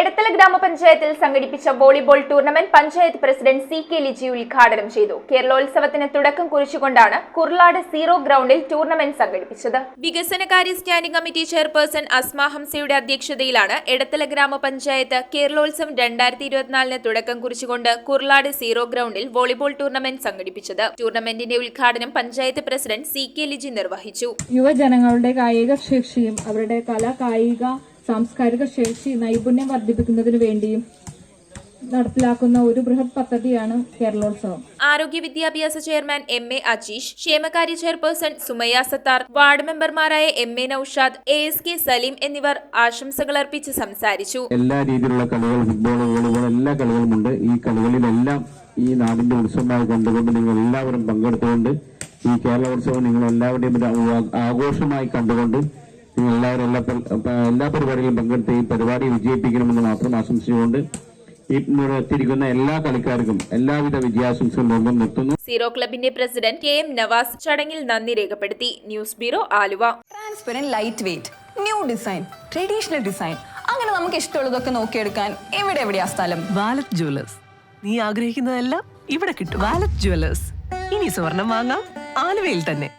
എടത്തല ഗ്രാമപഞ്ചായത്തിൽ സംഘടിപ്പിച്ച volleyball tournament panchayat president C K. Liji ഉദ്ഘാടനം ചെയ്തു. കേരളോത്സവത്തിന് തുടക്കം കുറിച്ചുകൊണ്ടാണ് കുർലാട് സീറോ ഗ്രൗണ്ടിൽ ടൂർണമെന്റ് സംഘടിപ്പിച്ചത്. വികസനകാര്യ സ്റ്റാൻഡിംഗ് കമ്മിറ്റി ചെയർപേഴ്സൺ അസ്മ ഹംസയുടെ അധ്യക്ഷതയിലാണ് എടത്തല ഗ്രാമപഞ്ചായത്ത് കേരളോത്സവം 2024 തുടക്കം കുറിച്ചുകൊണ്ട് കുർലാട് സീറോ ഗ്രൗണ്ടിൽ വോളിബോൾ ടൂർണമെന്റ് സംഘടിപ്പിച്ചത്. ടൂർണമെന്റിന്റെ ഉദ്ഘാടനം പഞ്ചായത്ത് പ്രസിഡന്റ് സി.കെ. ലിജി നിർവഹിച്ചു. യുവജനങ്ങളുടെ കായിക ശേഷിയും അവരുടെ കായിക സാംസ്കാരിക ശേഷി നൈപുണ്യം വർദ്ധിപ്പിക്കുന്നതിനു വേണ്ടിയും നടപ്പിലാക്കുന്ന ഒരു ബൃഹത് പദ്ധതിയാണ് കേരളോത്സവം. ആരോഗ്യ വിദ്യാഭ്യാസ ചെയർമാൻ എം.എ. അജീഷ്, ക്ഷേമകാര്യ ചെയർപേഴ്സൺ സുമയ്യ സത്താർ, വാർഡ് മെമ്പർമാരായ എം.എ. നൌഷാദ്, എ.എസ്.കെ. സലീം എന്നിവർ ആശംസകൾ അർപ്പിച്ച് സംസാരിച്ചു. എല്ലാ രീതിയിലുള്ള കളികൾ, ഫുട്ബോൾ, വോളിബോൾ, എല്ലാ കളികളുമുണ്ട്. ഈ കളികളിലെല്ലാം ഈ നാടിന്റെ ഉത്സവമായി കണ്ടുകൊണ്ട് നിങ്ങൾ എല്ലാവരും പങ്കെടുത്തുകൊണ്ട് ഈ കേരളോത്സവം നിങ്ങൾ എല്ലാവരുടെയും ആഘോഷമായി കണ്ടുകൊണ്ട് നിങ്ങൾ എല്ലാവരും എല്ലാ പരിപാടികളിലും പങ്കെടുത്ത് ഈ പരിപാടി വിജയിപ്പിക്കണമെന്ന് മാത്രം ആശംസിച്ചുകൊണ്ട് എത്തിയിരിക്കുന്ന എല്ലാ കളിക്കാർക്കും എല്ലാവിധ വിജയാശംസകളും നിർത്തുന്നു. സീറോ ക്ലബിന്റെ പ്രസിഡന്റ് കെ.എം. നവാസ് ചടങ്ങിൽ നന്ദി രേഖപ്പെടുത്തി. News bureau, Aluva. Transparent, light weight, new design, traditional design, അങ്ങനെ നമുക്ക് ഇഷ്ടമുള്ളതൊക്കെ നോക്കിയെടുക്കാൻ എവിടെയാ സ്ഥലം? വാലറ്റ് ജുവലേഴ്സ്. നീ ആഗ്രഹിക്കുന്നതെല്ലാം ഇവിടെ കിട്ടും. വാലറ്റ് ജുവലേഴ്സ്. ഇനി സ്വർണം വാങ്ങാം ആലുവയിൽ തന്നെ.